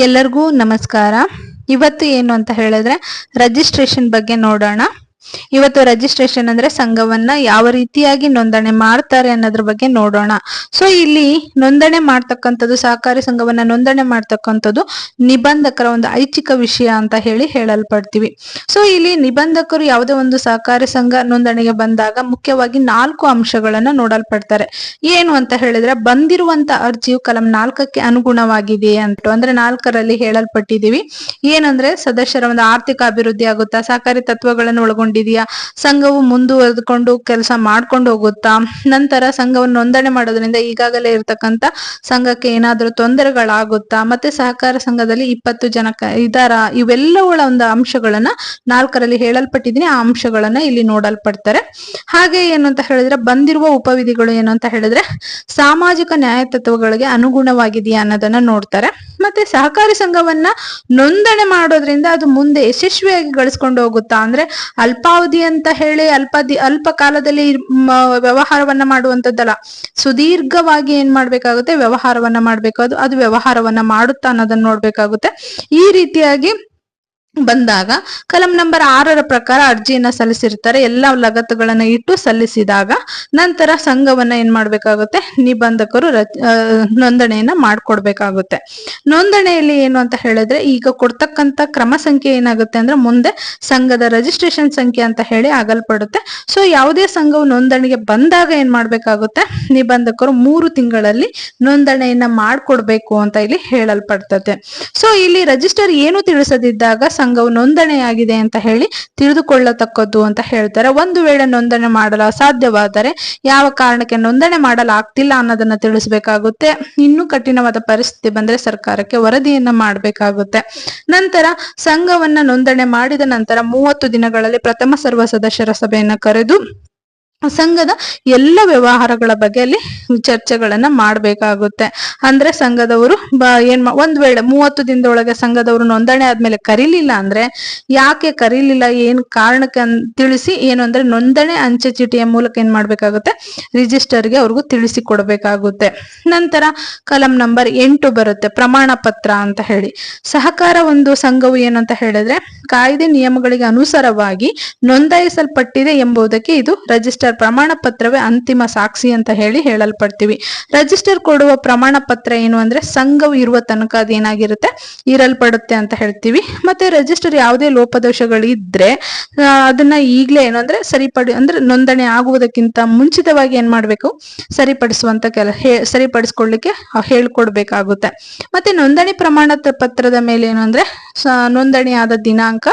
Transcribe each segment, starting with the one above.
ಎಲ್ಲರಿಗೂ ನಮಸ್ಕಾರ. ಇವತ್ತು ಏನು ಅಂತ ಹೇಳಿದ್ರೆ ರಿಜಿಸ್ಟ್ರೇಷನ್ ಬಗ್ಗೆ ನೋಡೋಣ. ಇವತ್ತು ರಿಜಿಸ್ಟ್ರೇಷನ್ ಅಂದ್ರೆ ಸಂಘವನ್ನ ಯಾವ ರೀತಿಯಾಗಿ ನೋಂದಣಿ ಮಾಡ್ತಾರೆ ಅನ್ನೋದ್ರ ಬಗ್ಗೆ ನೋಡೋಣ. ಸೊ ಇಲ್ಲಿ ನೋಂದಣಿ ಮಾಡ್ತಕ್ಕಂಥದ್ದು, ಸಹಕಾರಿ ಸಂಘವನ್ನ ನೋಂದಣಿ ಮಾಡ್ತಕ್ಕಂಥದ್ದು ನಿಬಂಧಕರ ಒಂದು ಐಚ್ಛಿಕ ವಿಷಯ ಅಂತ ಹೇಳಲ್ಪಡ್ತೀವಿ. ಸೊ ಇಲ್ಲಿ ನಿಬಂಧಕರು ಯಾವುದೇ ಒಂದು ಸಹಕಾರಿ ಸಂಘ ನೋಂದಣಿಗೆ ಬಂದಾಗ ಮುಖ್ಯವಾಗಿ 4 ಅಂಶಗಳನ್ನ ನೋಡಲ್ಪಡ್ತಾರೆ. ಏನು ಅಂತ ಹೇಳಿದ್ರೆ, ಬಂದಿರುವಂತ ಅರ್ಜಿಯು ಕಲಂ 4ಕ್ಕೆ ಅನುಗುಣವಾಗಿದೆ ಅಂತ, ಅಂದ್ರೆ 4ರಲ್ಲಿ ಹೇಳಲ್ಪಟ್ಟಿದೀವಿ. ಏನಂದ್ರೆ ಸದಸ್ಯರ ಒಂದು ಆರ್ಥಿಕ ಅಭಿವೃದ್ಧಿ ಆಗುತ್ತಾ, ಸಹಕಾರಿ ತತ್ವಗಳನ್ನು ಒಳಗೊಂಡಿದೆಯಾ, ಸಂಘವು ಮುಂದುವರೆದುಕೊಂಡು ಕೆಲಸ ಮಾಡ್ಕೊಂಡು ಹೋಗುತ್ತಾ, ನಂತರ ಸಂಘವನ್ನು ನೋಂದಣಿ ಮಾಡೋದ್ರಿಂದ ಈಗಾಗಲೇ ಇರತಕ್ಕಂತ ಸಂಘಕ್ಕೆ ಏನಾದ್ರೂ ತೊಂದರೆಗಳಾಗುತ್ತಾ, ಮತ್ತೆ ಸಹಕಾರ ಸಂಘದಲ್ಲಿ 20 ಜನ ಇದಾರ, ಇವೆಲ್ಲವುಗಳ ಒಂದು ಅಂಶಗಳನ್ನ 4ರಲ್ಲಿ ಹೇಳಲ್ಪಟ್ಟಿದೀನಿ. ಆ ಅಂಶಗಳನ್ನ ಇಲ್ಲಿ ನೋಡಲ್ಪಡ್ತಾರೆ. ಹಾಗೆ ಏನು ಅಂತ ಹೇಳಿದ್ರೆ, ಬಂದಿರುವ ಉಪವಿಧಿಗಳು ಏನು ಅಂತ ಹೇಳಿದ್ರೆ ಸಾಮಾಜಿಕ ನ್ಯಾಯ ತತ್ವಗಳಿಗೆ ಅನುಗುಣವಾಗಿದೆಯಾ ಅನ್ನೋದನ್ನ ನೋಡ್ತಾರೆ. ಮತ್ತೆ ಸಹಕಾರಿ ಸಂಘವನ್ನ ನೋಂದಣಿ ಮಾಡೋದ್ರಿಂದ ಅದು ಮುಂದೆ ಯಶಸ್ವಿಯಾಗಿ ಗಳಿಸ್ಕೊಂಡು ಹೋಗುತ್ತಾ, ಅಂದ್ರೆ ಅಲ್ಪಾವಧಿ ಅಂತ ಹೇಳಿ ಅಲ್ಪ ಕಾಲದಲ್ಲಿ ವ್ಯವಹಾರವನ್ನ ಮಾಡುವಂತದ್ದಲ್ಲ, ಸುದೀರ್ಘವಾಗಿ ಏನ್ ಮಾಡ್ಬೇಕಾಗುತ್ತೆ, ವ್ಯವಹಾರವನ್ನ ಮಾಡ್ಬೇಕು. ಅದು ವ್ಯವಹಾರವನ್ನ ಮಾಡುತ್ತಾ ಅನ್ನೋದನ್ನ ನೋಡ್ಬೇಕಾಗುತ್ತೆ. ಈ ರೀತಿಯಾಗಿ ಬಂದಾಗ ಕಲಂ ನಂಬರ್ 6ರ ಪ್ರಕಾರ ಅರ್ಜಿಯನ್ನ ಸಲ್ಲಿಸಿರ್ತಾರೆ. ಎಲ್ಲಾ ಲಗತ್ತುಗಳನ್ನ ಇಟ್ಟು ಸಲ್ಲಿಸಿದಾಗ ನಂತರ ಸಂಘವನ್ನ ಏನ್ ಮಾಡ್ಬೇಕಾಗುತ್ತೆ, ನಿಬಂಧಕರು ನೋಂದಣಿಯನ್ನ ಮಾಡ್ಕೊಡ್ಬೇಕಾಗುತ್ತೆ. ನೋಂದಣಿಯಲ್ಲಿ ಏನು ಅಂತ ಹೇಳಿದ್ರೆ, ಈಗ ಕೊಡ್ತಕ್ಕಂತ ಕ್ರಮ ಸಂಖ್ಯೆ ಏನಾಗುತ್ತೆ ಅಂದ್ರೆ ಮುಂದೆ ಸಂಘದ ರಿಜಿಸ್ಟ್ರೇಷನ್ ಸಂಖ್ಯೆ ಅಂತ ಹೇಳಿ ಆಗಲ್ಪಡುತ್ತೆ. ಸೊ ಯಾವುದೇ ಸಂಘವು ನೋಂದಣಿಗೆ ಬಂದಾಗ ಏನ್ ಮಾಡ್ಬೇಕಾಗುತ್ತೆ, ನಿಬಂಧಕರು 3 ತಿಂಗಳಲ್ಲಿ ನೋಂದಣಿಯನ್ನ ಮಾಡ್ಕೊಡ್ಬೇಕು ಅಂತ ಇಲ್ಲಿ ಹೇಳಲ್ಪಡ್ತದೆ. ಸೊ ಇಲ್ಲಿ ರಿಜಿಸ್ಟರ್ ಏನು ತಿಳಿಸದಿದ್ದಾಗ ಸಂಘವು ನೋಂದಣಿಯಾಗಿದೆ ಅಂತ ಹೇಳಿ ತಿಳಿದುಕೊಳ್ಳತಕ್ಕದ್ದು ಅಂತ ಹೇಳ್ತಾರೆ. ಒಂದು ವೇಳೆ ನೋಂದಣಿ ಮಾಡಲು ಅಸಾಧ್ಯವಾದರೆ ಯಾವ ಕಾರಣಕ್ಕೆ ನೋಂದಣಿ ಮಾಡಲಾಗ್ತಿಲ್ಲ ಅನ್ನೋದನ್ನ ತಿಳಿಸಬೇಕಾಗುತ್ತೆ. ಇನ್ನೂ ಕಠಿಣವಾದ ಪರಿಸ್ಥಿತಿ ಬಂದ್ರೆ ಸರ್ಕಾರಕ್ಕೆ ವರದಿಯನ್ನ ಮಾಡಬೇಕಾಗುತ್ತೆ. ನಂತರ ಸಂಘವನ್ನ ನೋಂದಣಿ ಮಾಡಿದ ನಂತರ 30 ದಿನಗಳಲ್ಲಿ ಪ್ರಥಮ ಸರ್ವ ಸದಸ್ಯರ ಸಭೆಯನ್ನ ಕರೆದು ಸಂಘದ ಎಲ್ಲ ವ್ಯವಹಾರಗಳ ಬಗ್ಗೆ ಅಲ್ಲಿ ಚರ್ಚೆಗಳನ್ನ ಮಾಡ್ಬೇಕಾಗುತ್ತೆ. ಅಂದ್ರೆ ಸಂಘದವರು ಒಂದ್ ವೇಳೆ 30 ದಿನದೊಳಗೆ ಸಂಘದವರು ನೋಂದಣಿ ಆದ್ಮೇಲೆ ಕರೀಲಿಲ್ಲ ಅಂದ್ರೆ ಯಾಕೆ ಕರೀಲಿಲ್ಲ, ಏನ್ ಕಾರಣಕ್ಕೆ ತಿಳಿಸಿ, ಏನು ಅಂದ್ರೆ ನೋಂದಣಿ ಅಂಚೆ ಚೀಟಿಯ ಮೂಲಕ ಏನ್ ಮಾಡ್ಬೇಕಾಗುತ್ತೆ, ರಿಜಿಸ್ಟರ್ಗೆ ಅವ್ರಿಗೂ ತಿಳಿಸಿ ಕೊಡ್ಬೇಕಾಗುತ್ತೆ. ನಂತರ ಕಲಂ ನಂಬರ್ 8 ಬರುತ್ತೆ, ಪ್ರಮಾಣ ಪತ್ರ ಅಂತ ಹೇಳಿ. ಸಹಕಾರ ಒಂದು ಸಂಘವು ಏನಂತ ಹೇಳಿದ್ರೆ ಕಾಯ್ದೆ ನಿಯಮಗಳಿಗೆ ಅನುಸಾರವಾಗಿ ನೋಂದಾಯಿಸಲ್ಪಟ್ಟಿದೆ ಎಂಬುದಕ್ಕೆ ಇದು ರಿಜಿಸ್ಟರ್ ಪ್ರಮಾಣ ಪತ್ರವೇ ಅಂತಿಮ ಸಾಕ್ಷಿ ಅಂತ ಹೇಳಲ್ಪಡ್ತೀವಿ. ರಿಜಿಸ್ಟರ್ ಕೊಡುವ ಪ್ರಮಾಣ ಪತ್ರ ಏನು ಅಂದ್ರೆ ಸಂಘವು ಇರುವ ತನಕ ಅದೇನಾಗಿರುತ್ತೆ, ಇರಲ್ಪಡುತ್ತೆ ಅಂತ ಹೇಳ್ತೀವಿ. ಮತ್ತೆ ರಿಜಿಸ್ಟರ್ ಯಾವುದೇ ಲೋಪದೋಷಗಳಿದ್ರೆ ಅದನ್ನ ಈಗ್ಲೇ ಏನು ಅಂದ್ರೆ ಅಂದ್ರೆ ನೋಂದಣಿ ಆಗುವುದಕ್ಕಿಂತ ಮುಂಚಿತವಾಗಿ ಏನ್ ಮಾಡ್ಬೇಕು, ಸರಿಪಡಿಸ್ಕೊಳ್ಳಿಕ್ಕೆ ಹೇಳ್ಕೊಡ್ಬೇಕಾಗುತ್ತೆ. ಮತ್ತೆ ನೋಂದಣಿ ಪ್ರಮಾಣ ಪತ್ರದ ಮೇಲೆ ಏನು ಅಂದ್ರೆ ನೋಂದಣಿ ಆದ ದಿನಾಂಕ,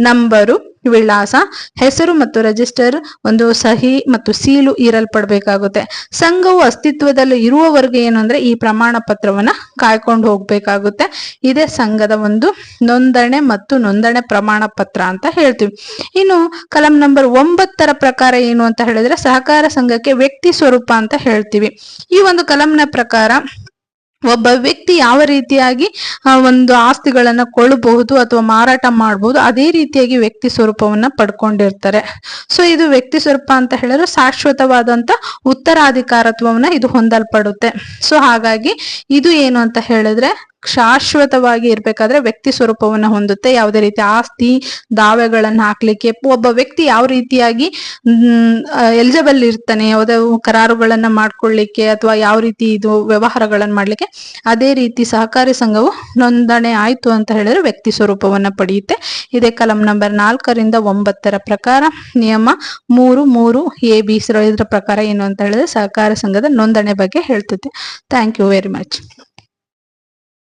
ನಂಬರು, ವಿಳಾಸ, ಹೆಸರು ಮತ್ತು ರಿಜಿಸ್ಟರ್ ಒಂದು ಸಹಿ ಮತ್ತು ಸೀಲು ಇರಲ್ಪಡ್ಬೇಕಾಗುತ್ತೆ. ಸಂಘವು ಅಸ್ತಿತ್ವದಲ್ಲಿ ಇರುವವರೆಗೆ ಏನು ಅಂದ್ರೆ ಈ ಪ್ರಮಾಣ ಪತ್ರವನ್ನ ಕಾಯ್ಕೊಂಡು ಹೋಗ್ಬೇಕಾಗುತ್ತೆ. ಇದೇ ಸಂಘದ ಒಂದು ನೋಂದಣಿ ಮತ್ತು ನೋಂದಣಿ ಪ್ರಮಾಣ ಪತ್ರ ಅಂತ ಹೇಳ್ತೀವಿ. ಇನ್ನು ಕಲಂ ನಂಬರ್ 9ರ ಪ್ರಕಾರ ಏನು ಅಂತ ಹೇಳಿದ್ರೆ ಸಹಕಾರ ಸಂಘಕ್ಕೆ ವ್ಯಕ್ತಿ ಸ್ವರೂಪ ಅಂತ ಹೇಳ್ತೀವಿ. ಈ ಒಂದು ಕಲಂನ ಪ್ರಕಾರ ಒಬ್ಬ ವ್ಯಕ್ತಿ ಯಾವ ರೀತಿಯಾಗಿ ಒಂದು ಆಸ್ತಿಗಳನ್ನ ಕೊಳ್ಳಬಹುದು ಅಥವಾ ಮಾರಾಟ ಮಾಡಬಹುದು, ಅದೇ ರೀತಿಯಾಗಿ ವ್ಯಕ್ತಿ ಸ್ವರೂಪವನ್ನ ಪಡ್ಕೊಂಡಿರ್ತಾರೆ. ಸೊ ಇದು ವ್ಯಕ್ತಿ ಸ್ವರೂಪ ಅಂತ ಹೇಳಿದ್ರೆ ಶಾಶ್ವತವಾದಂತ ಉತ್ತರಾಧಿಕಾರತ್ವವನ್ನ ಇದು ಹೊಂದಲ್ಪಡುತ್ತೆ. ಸೊ ಹಾಗಾಗಿ ಇದು ಏನು ಅಂತ ಹೇಳಿದ್ರೆ ಶಾಶ್ವತವಾಗಿ ಇರ್ಬೇಕಾದ್ರೆ ವ್ಯಕ್ತಿ ಸ್ವರೂಪವನ್ನ ಹೊಂದುತ್ತೆ. ಯಾವುದೇ ರೀತಿ ಆಸ್ತಿ ದಾವೆಗಳನ್ನ ಹಾಕ್ಲಿಕ್ಕೆ ಒಬ್ಬ ವ್ಯಕ್ತಿ ಯಾವ ರೀತಿಯಾಗಿ ಎಲಿಜಿಬಲ್ ಇರ್ತಾನೆ, ಯಾವುದೇ ಕರಾರುಗಳನ್ನ ಮಾಡ್ಕೊಳ್ಳಿಕ್ಕೆ ಅಥವಾ ಯಾವ ರೀತಿ ಇದು ವ್ಯವಹಾರಗಳನ್ನ ಮಾಡ್ಲಿಕ್ಕೆ, ಅದೇ ರೀತಿ ಸಹಕಾರಿ ಸಂಘವು ನೋಂದಣಿ ಆಯ್ತು ಅಂತ ಹೇಳಿದ್ರೆ ವ್ಯಕ್ತಿ ಸ್ವರೂಪವನ್ನ ಪಡೆಯುತ್ತೆ. ಇದೇ ಕಲಂ ನಂಬರ್ 4ರಿಂದ 9ರ ಪ್ರಕಾರ ನಿಯಮ 3(3)(a)(b) ಇದರ ಪ್ರಕಾರ ಏನು ಅಂತ ಹೇಳಿದ್ರೆ ಸಹಕಾರಿ ಸಂಘದ ನೋಂದಣಿ ಬಗ್ಗೆ ಹೇಳ್ತದೆ. Thank you very much.